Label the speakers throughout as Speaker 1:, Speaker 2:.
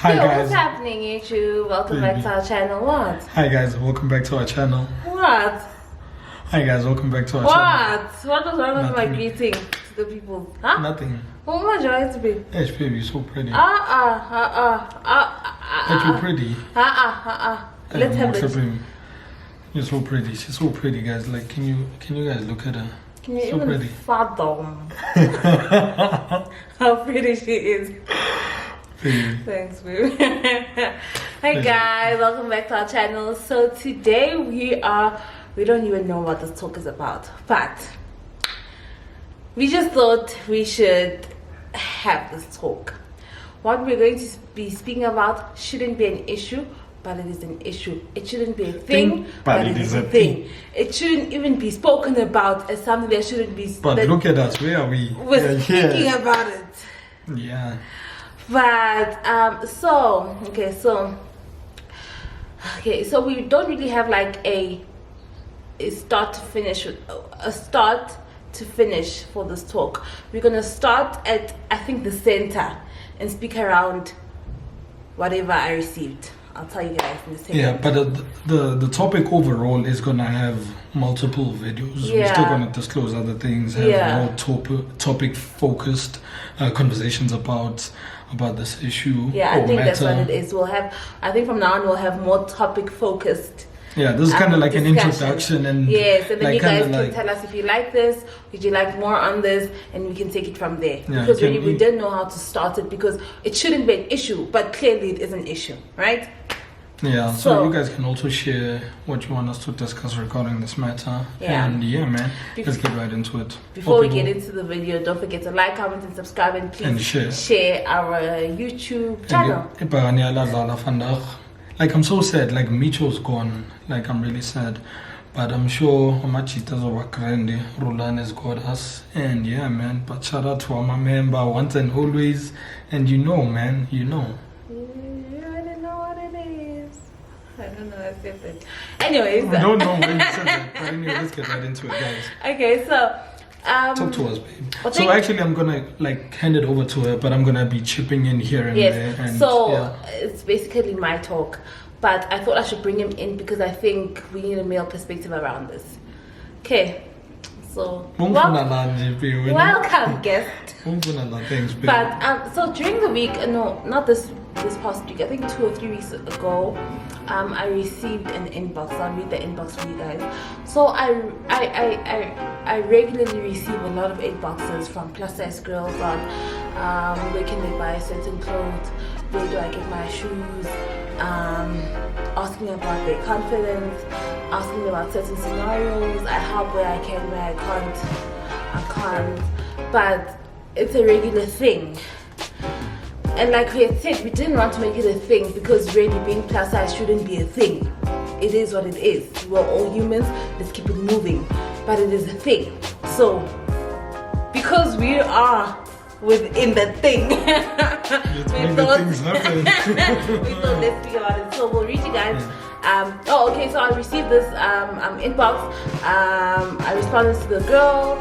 Speaker 1: Hi guys.
Speaker 2: What's happening, YouTube? Welcome back to our channel. What?
Speaker 1: Hi guys, welcome back to our channel.
Speaker 2: What?
Speaker 1: Hi guys, welcome back to our channel.
Speaker 2: What was wrong with my greeting to the people? Huh?
Speaker 1: Nothing.
Speaker 2: What am I trying to be?
Speaker 1: Hey, baby, you're so pretty.
Speaker 2: You're
Speaker 1: pretty.
Speaker 2: Let's have it.
Speaker 1: You're so pretty. She's so pretty, guys. Like, can you guys look at her?
Speaker 2: Can you
Speaker 1: so
Speaker 2: even
Speaker 1: pretty.
Speaker 2: fathom how pretty she is?
Speaker 1: Baby.
Speaker 2: Thanks, baby. Hi guys, welcome back to our channel. So today we don't even know what this talk is about, but we just thought we should have this talk. What we're going to be speaking about shouldn't be an issue, but it is an issue. It shouldn't be a thing, but it is a thing. It shouldn't even be spoken about as something that shouldn't be.
Speaker 1: But look at us, where are we?
Speaker 2: We're thinking about it.
Speaker 1: Yeah.
Speaker 2: But so we don't really have like a start to finish for this talk. We're gonna start at, I think, the center and speak around whatever I received. I'll tell you guys in a second.
Speaker 1: Yeah, but the topic overall is gonna have multiple videos.
Speaker 2: Yeah.
Speaker 1: We're still gonna disclose other things, have more topic focused conversations about this issue.
Speaker 2: Yeah, I think
Speaker 1: matter.
Speaker 2: that's what it is. I think from now on we'll have more topic focused.
Speaker 1: Yeah, this is kind of like an
Speaker 2: discussion.
Speaker 1: Introduction, and
Speaker 2: yes, and then
Speaker 1: like
Speaker 2: you guys can
Speaker 1: like,
Speaker 2: tell us if you like this, would you like more on this, and we can take it from there.
Speaker 1: Yeah,
Speaker 2: because really we didn't know how to start it, because it shouldn't be an issue, but clearly it is an issue, right?
Speaker 1: Yeah, so you guys can also share what you want us to discuss regarding this matter.
Speaker 2: Yeah.
Speaker 1: And yeah, man, let's get right into it.
Speaker 2: Before we get into the video, don't forget to like, comment, and subscribe, and please share our YouTube channel.
Speaker 1: Like, I'm so sad. Like, Micho's gone. Like, I'm really sad. But I'm sure Machitas over Grande, Roland has got us. And yeah, man. But shout out to our member once and always. And you know, man, you know.
Speaker 2: You already know what it is. I don't know, I said that. Anyways.
Speaker 1: I don't know when you said that. But anyway, let's get right into it, guys.
Speaker 2: Okay, so.
Speaker 1: Talk to us, babe. So actually, I'm gonna like hand it over to her, but I'm gonna be chipping in here and there. And,
Speaker 2: it's basically my talk, but I thought I should bring him in because I think we need a male perspective around this. Okay, so welcome, guest.
Speaker 1: Thanks, babe.
Speaker 2: But so during the week, no, not this past week, I think 2 or 3 weeks ago, I received an inbox. I'll read the inbox for you guys. So I regularly receive a lot of inboxes from plus size girls on where can they buy certain clothes, where do I get my shoes, asking about their confidence, asking about certain scenarios. I help where I can, where I can't, but it's a regular thing. And like we had said, we didn't want to make it a thing because really being plus size shouldn't be a thing. It is what it is. We're all humans, let's keep it moving. But it is a thing. So, because we are within the thing, we thought let's speak about it. So we'll read you guys. So I received this inbox. I responded to the girl.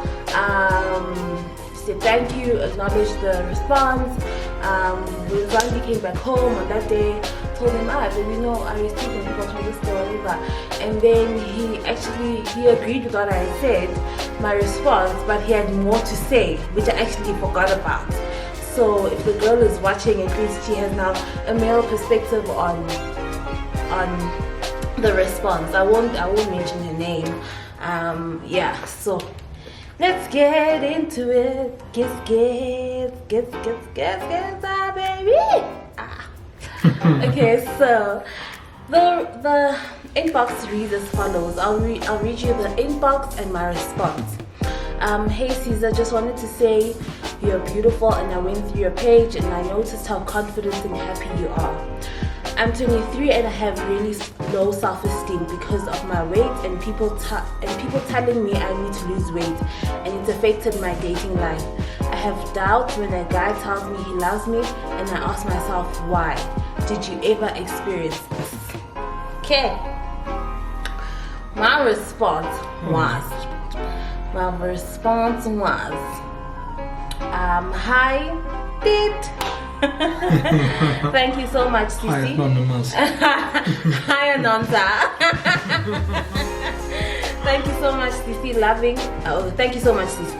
Speaker 2: Said thank you, acknowledged the response. When Mzwandile came back home on that day, told him, but you know, I received an inbox from this girl, whatever. And then he agreed with what I had said, my response, but he had more to say, which I actually forgot about. So if the girl is watching, at least she has now a male perspective on the response. I won't mention her name. So let's get into it. Get, baby. Okay, so the inbox reads as follows. I'll read you the inbox and my response. Hey Caesar, just wanted to say you're beautiful, and I went through your page and I noticed how confident and happy you are. I'm 23 and I have really low self-esteem because of my weight and people telling me I need to lose weight, and it's affected my dating life. I have doubts when a guy tells me he loves me, and I ask myself why. Did you ever experience this? Okay. My response was, hi, Pete. Thank you so much,
Speaker 1: Hi,
Speaker 2: Sisi.
Speaker 1: anonymous.
Speaker 2: Hi, Anonza. Thank you so much, Sisi. Thank you so much, Sisi.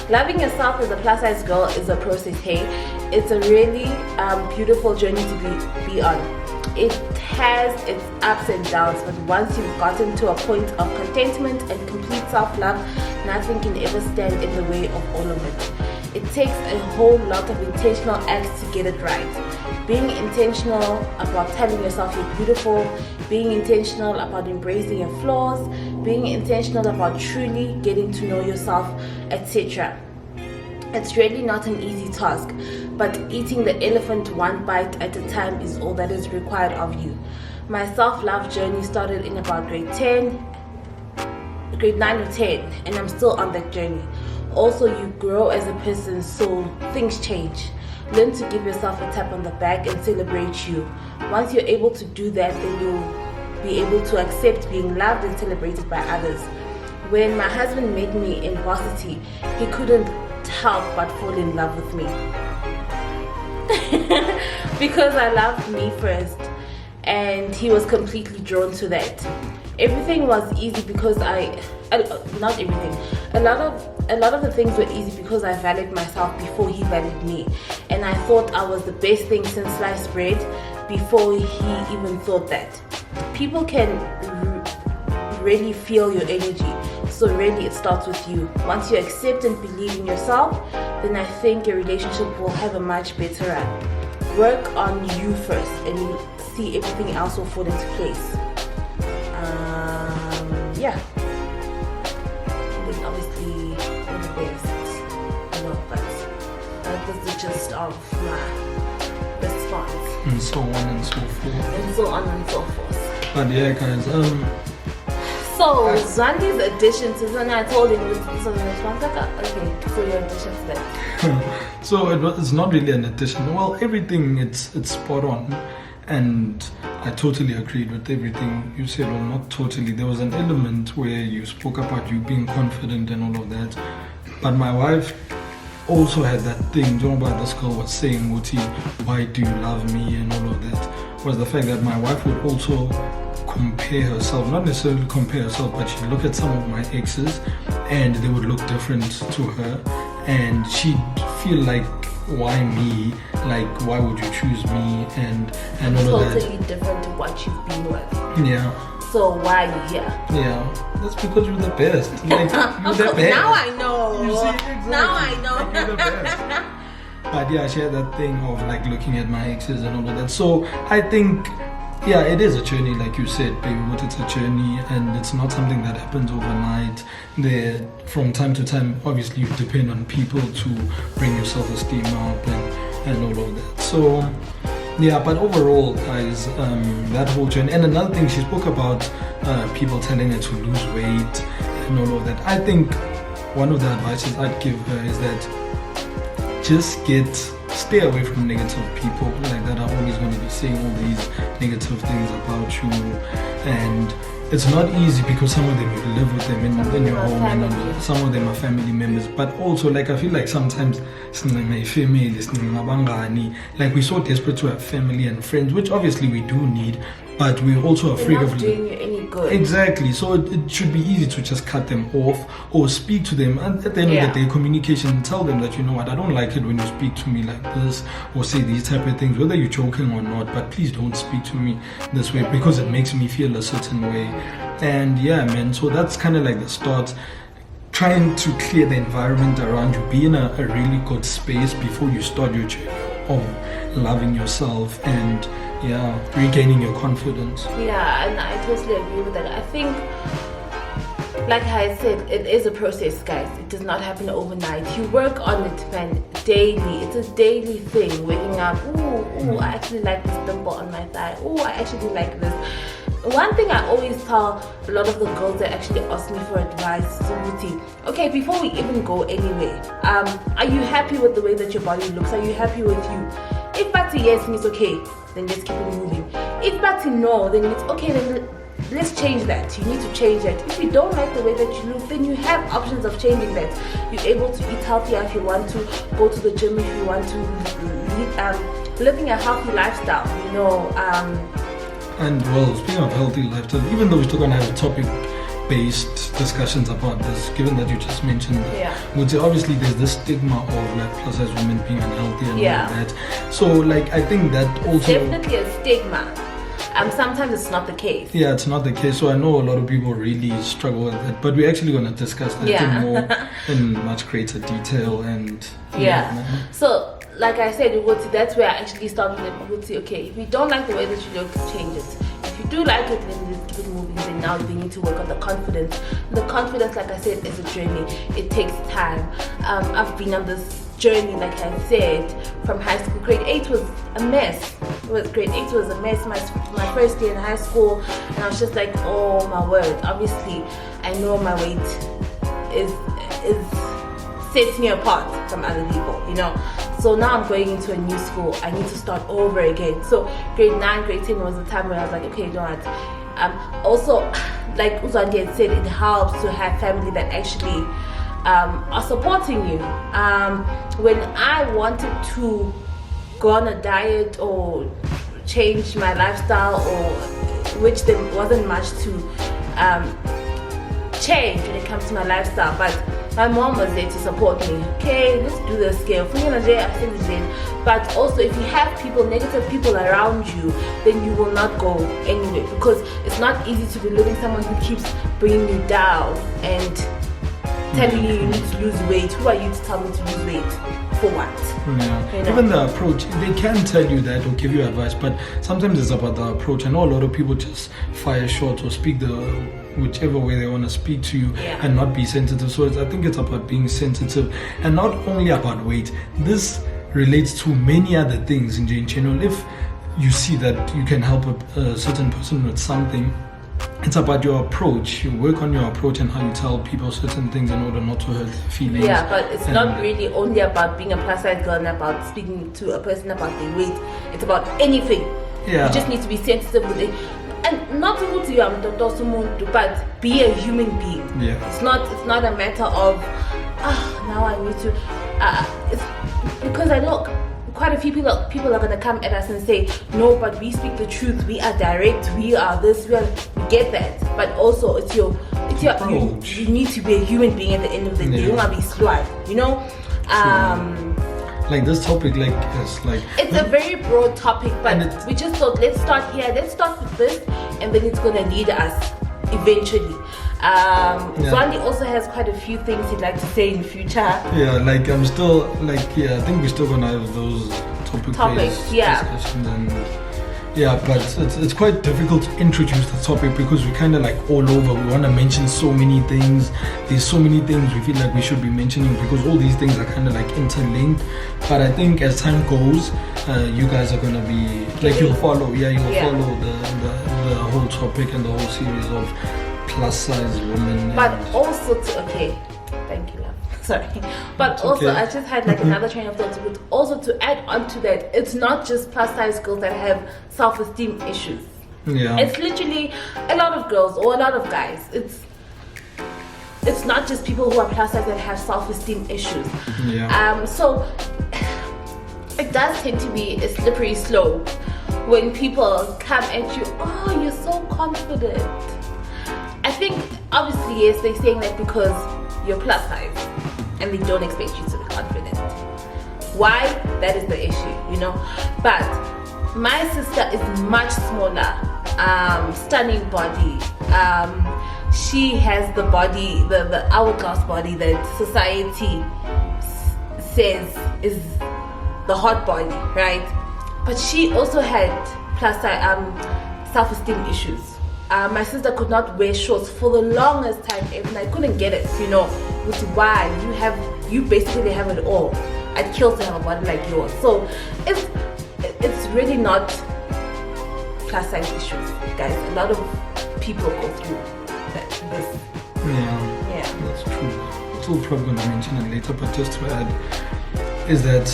Speaker 2: Loving yourself as a plus size girl is a process, hey. It's a really beautiful journey to be on. It has its ups and downs, but once you've gotten to a point of contentment and complete self-love, nothing can ever stand in the way of all of it. It takes a whole lot of intentional acts to get it right. Being intentional about telling yourself you're beautiful, being intentional about embracing your flaws, being intentional about truly getting to know yourself, etc. It's really not an easy task, but eating the elephant one bite at a time is all that is required of you. My self-love journey started in about grade 9 or 10, and I'm still on that journey. Also, you grow as a person, so things change. Learn to give yourself a tap on the back and celebrate you. Once you're able to do that, then you'll be able to accept being loved and celebrated by others. When my husband met me in varsity, he couldn't help but fall in love with me. Because I loved me first, and he was completely drawn to that. Everything was easy because not everything. A lot of the things were easy because I valued myself before he valued me, and I thought I was the best thing since sliced bread before he even thought that. People can really feel your energy, so really it starts with you. Once you accept and believe in yourself, then I think your relationship will have a much better run. Work on you first, and you see everything else will fall into place. Yeah. And then obviously all the best. But that was the gist of my response.
Speaker 1: And so on and so forth.
Speaker 2: And so on and so forth.
Speaker 1: But yeah, guys,
Speaker 2: so Mzwandile's addition to when I told him this was a response, okay, so your addition to that.
Speaker 1: so it's not really an addition. Well, everything it's spot on, and I totally agreed with everything you said. Well, not totally. There was an element where you spoke about you being confident and all of that. But my wife also had that thing. You know about this girl was saying, Muti, why do you love me and all of that? Was the fact that my wife would also compare herself, not necessarily compare herself, but she'd look at some of my exes and they would look different to her, and she'd feel like, why me? Like, why would you choose me? And all of that.
Speaker 2: Totally different to what you've been with.
Speaker 1: Yeah.
Speaker 2: So why are you here?
Speaker 1: Yeah. That's because you're the best. Like, you're the best.
Speaker 2: Now I know.
Speaker 1: You see, exactly.
Speaker 2: Now I know.
Speaker 1: Like, you're the best. But yeah, she had that thing of like looking at my exes and all of that. So I think, yeah, it is a journey, like you said, baby. But it's a journey, and it's not something that happens overnight. There, from time to time, obviously, you depend on people to bring your self-esteem up and all of that. So, yeah, but overall, guys, that whole journey. And another thing, she spoke about people telling her to lose weight and all of that. I think one of the advices I'd give her is that just stay away from negative people like that are always going to be saying all these negative things about you. And it's not easy because some of them you live with them in your home, and some of them are family members. But also, like, I feel like sometimes my family, like, we're so desperate to have family and friends, which obviously we do need, but we're also afraid of
Speaker 2: doing you any good.
Speaker 1: Exactly. So it should be easy to just cut them off or speak to them, and at the end of the day, communication, tell them that, you know what, I don't like it when you speak to me like this or say these type of things, whether you're joking or not, but please don't speak to me this way because it makes me feel a certain way. And yeah, man, so that's kind of like the start. Trying to clear the environment around you, be in a really good space before you start your journey of loving yourself and regaining your confidence.
Speaker 2: Yeah, and I totally agree with that. I think, like I said, it is a process, guys. It does not happen overnight. You work on it, man, daily. It's a daily thing. Waking up, I actually like this dimple on my thigh. I actually like this. One thing I always tell a lot of the girls that actually ask me for advice is, okay, before we even go anywhere, are you happy with the way that your body looks? Are you happy with you? If Patty yes means okay, then let's keep it moving. If Patty no, then it's okay, then let's change that. You need to change that. If you don't like the way that you look, then you have options of changing that. You're able to eat healthier if you want to, go to the gym if you want to, living a healthy lifestyle,
Speaker 1: And well, speaking of healthy lifestyle, even though we're still gonna have topic-based discussions about this, given that you just mentioned that, would say obviously there's this stigma of like plus size women being unhealthy and all of that. So like I think that also
Speaker 2: definitely a stigma. Sometimes it's not the case. Yeah,
Speaker 1: it's not the case. So I know a lot of people really struggle with that, but we're actually going to discuss that in more in much greater detail. And
Speaker 2: so like I said, that's where I actually started with okay, if you don't like the way that you look, change it. If you do like it, then let's keep it moving. Then now they need to work on the confidence. The confidence, like I said, is a journey. It takes time. I've been on this journey, like I said, from high school. Grade 8 was a mess. Grade 8 was a mess. My first day in high school, and I was just like, oh my word. Obviously, I know my weight is sets me apart from other people, So now I'm going into a new school. I need to start over again. So grade 9, grade 10 was the time where I was like, okay, you know what? Also, like Mzwandile had said, it helps to have family that actually are supporting you. When I wanted to go on a diet or change my lifestyle, or which there wasn't much to change when it comes to my lifestyle, but my mom was there to support me. Okay, let's do the scale. But also, if you have negative people around you, then you will not go anywhere, because it's not easy to be living someone who keeps bringing you down and telling you need to lose weight. Who are you to tell me to lose weight? For what?
Speaker 1: Even the approach, they can tell you that or give you advice, but sometimes it's about the approach. I know a lot of people just fire shots or speak whichever way they want to speak to you and not be sensitive. So I think it's about being sensitive, and not only about weight. This relates to many other things in general. If you see that you can help a certain person with something, it's about your approach. You work on your approach and how you tell people certain things in order not to hurt their feelings.
Speaker 2: Yeah, but it's not really only about being a plus size girl and about speaking to a person about their weight. It's about anything. You just need to be sensitive with it. And not to go to you, but be a human being. It's not a matter of now I need to it's because I know quite a few people are going to come at us and say, no, but we speak the truth, we are direct, we are this, we get that, but also it's your you need to be a human being at the end of the day. You don't want to be slow,
Speaker 1: like this topic,
Speaker 2: it's a very broad topic, but we just thought, let's start here, let's start with this, and then it's going to lead us eventually. Zwandi also has quite a few things he'd like to say in the future.
Speaker 1: I'm still I think we're still gonna have those topics discussions, and but it's quite difficult to introduce the topic because we're kind of like all over. We want to mention so many things. There's so many things we feel like we should be mentioning because all these things are kind of like interlinked. But I think as time goes, you guys are gonna be you'll follow follow the whole topic and the whole series of plus size women.
Speaker 2: But also thank you, love. Sorry. But also I just had another train of thought, but also to add on to that, it's not just plus size girls that have self-esteem issues. It's literally a lot of girls or a lot of guys. It's not just people who are plus size that have self-esteem issues. So it does tend to be a slippery slope when people come at you, oh, you're so confident. I think obviously yes, they're saying that because you're plus size and they don't expect you to be confident. Why? That is the issue, But my sister is much smaller, stunning body. She has the body, the hourglass body that society says is the hot body, right? But she also had plus size self-esteem issues. My sister could not wear shorts for the longest time ever, and I couldn't get it, which is why you basically have it all. I'd kill to have a body like yours. So it's really not plus size issues, guys. A lot of people go through this.
Speaker 1: That's true. Still probably going to mention it later, but just to add is that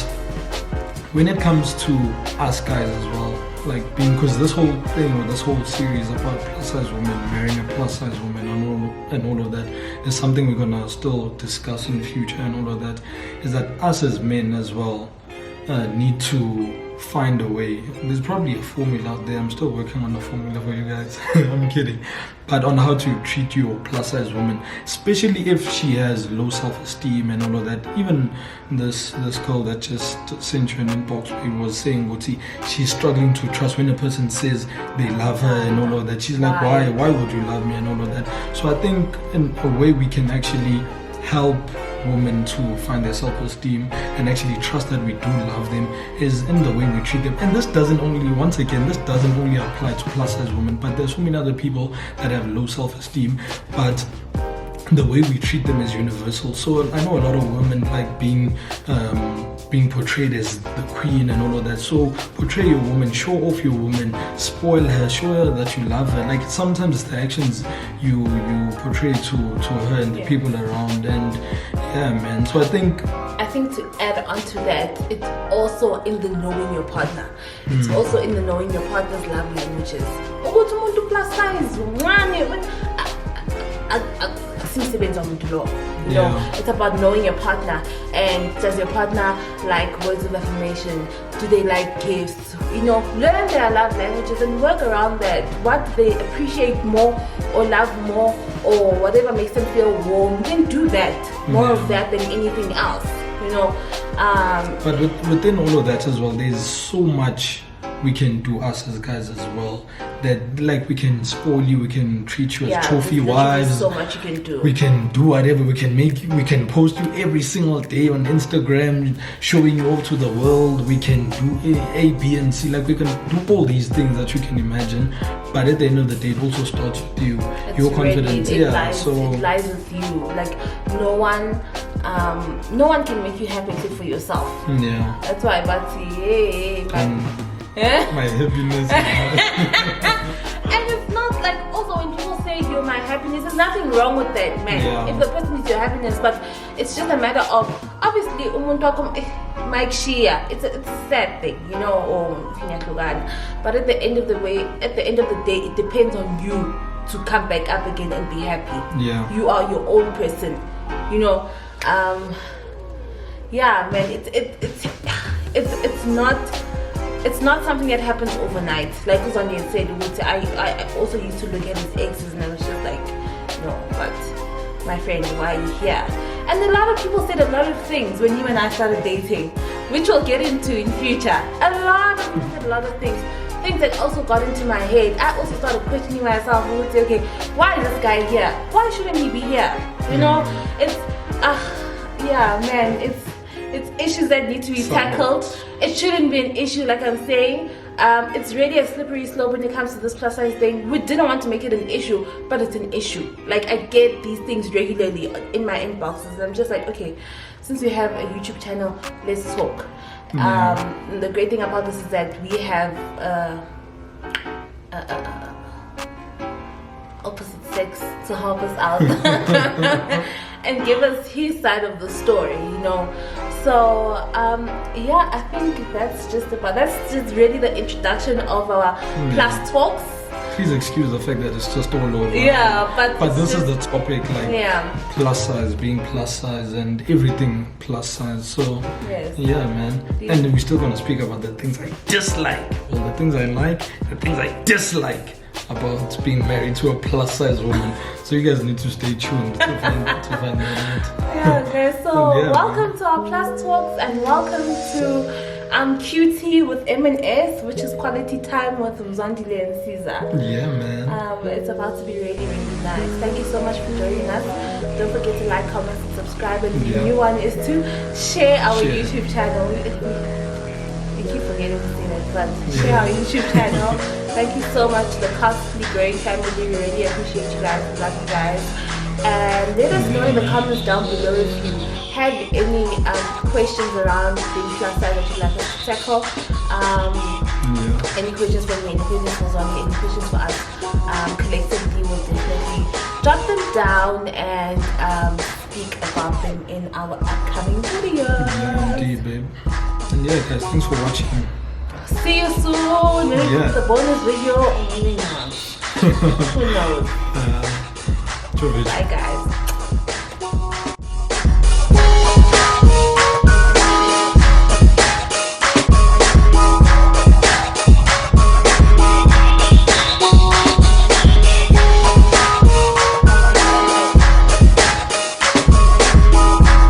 Speaker 1: when it comes to us guys as well, because this whole thing or this whole series about plus size women, marrying a plus size woman and all of that is something we're gonna still discuss in the future, and all of that is that us as men as well need to find a way. There's probably a formula out there. I'm still working on the formula for you guys. I'm kidding. But on how to treat your plus size woman, especially if she has low self-esteem and all of that. Even this girl that just sent you an inbox, he was saying, she's struggling to trust when a person says they love her and all of that. She's like, why would you love me and all of that? So I think in a way we can actually help women to find their self-esteem and actually trust that we do love them is in the way we treat them. And this doesn't only apply to plus size women, but there's so many other people that have low self-esteem, but the way we treat them is universal. So I know a lot of women like being portrayed as the queen and all of that. So portray your woman, show off your woman, spoil her, show her that you love her. Like sometimes the actions you portray to her and the people around. And yeah, man. So I think to add on to that, it's also in the knowing your partner. It's also in the knowing your partner's love languages. Plus size, you know, it's about knowing your partner. And does your partner like words of affirmation? Do they like gifts? You know, learn their love languages and work around that. What they appreciate more or love more or whatever makes them feel warm, then do that. More of that than anything else, you know. But within all of that as well, there's so much we can do, us as guys as well, that like we can spoil you, we can treat you as trophy wives.
Speaker 2: So much you can do.
Speaker 1: We can do whatever. We can post you every single day on Instagram, showing you all to the world. We can do A, B, and C. Like we can do all these things that you can imagine. But at the end of the day, it also starts with you, your confidence.
Speaker 2: It lies with you. Like no one can make you happy except for yourself.
Speaker 1: Yeah.
Speaker 2: That's why,
Speaker 1: my happiness.
Speaker 2: And it's not like, also when people say you're my happiness, there's nothing wrong with that, man.
Speaker 1: Yeah.
Speaker 2: If the person is your happiness, but it's just a matter of, obviously Mike Shia, it's a sad thing, you know, or but at the end of the day, it depends on you to come back up again and be happy.
Speaker 1: Yeah.
Speaker 2: You are your own person, you know. Yeah, man, it's not something that happens overnight. Like Mzwandile said, I also used to look at his exes and I was just like, no, but my friend, why are you here? And a lot of people said a lot of things when you and I started dating, which we'll get into in future. A lot of people said a lot of things that also got into my head. I also started questioning myself and would say, okay, why is this guy here? Why shouldn't he be here? You know, it's issues that need to be tackled. It shouldn't be an issue, like I'm saying. It's really a slippery slope when it comes to this plus size thing. We didn't want to make it an issue, but it's an issue. Like I get these things regularly in my inboxes. I'm just like, okay, since we have a YouTube channel, let's talk. The great thing about this is that we have opposite sex to help us out and give us his side of the story, you know. So yeah, I think that's just really the introduction of our plus talks.
Speaker 1: Please excuse the fact that it's just all over.
Speaker 2: Yeah, but
Speaker 1: this is the topic, like plus size, being plus size, and everything plus size. So yeah, man. And we're still gonna speak about the things I dislike. Well, the things I like, the things I dislike about being married to a plus size woman. So you guys need to stay tuned to find that out.
Speaker 2: Yeah, okay. So welcome to our plus talks and welcome to QT with M&S, which is quality time with Mzwandile and Siza.
Speaker 1: Yeah, man.
Speaker 2: It's about to be really, really nice. Thank you so much for joining us. Don't forget to like, comment, and subscribe. And the new one is to share our YouTube channel. We keep forgetting to say that, but share our YouTube channel. Thank you so much, the constantly growing family. We really appreciate you guys. We love you guys. And let us know in the comments down below if you have any questions around being plus size that you'd like us to tackle. Any questions for me, any questions for Zombie, any questions for us collectively, we'll definitely jot them down and speak about them in our upcoming video.
Speaker 1: Yeah, indeed, babe. And yeah, guys, thanks for watching.
Speaker 2: See you soon. Maybe it's a bonus video or maybe not. Who knows? Bye, guys.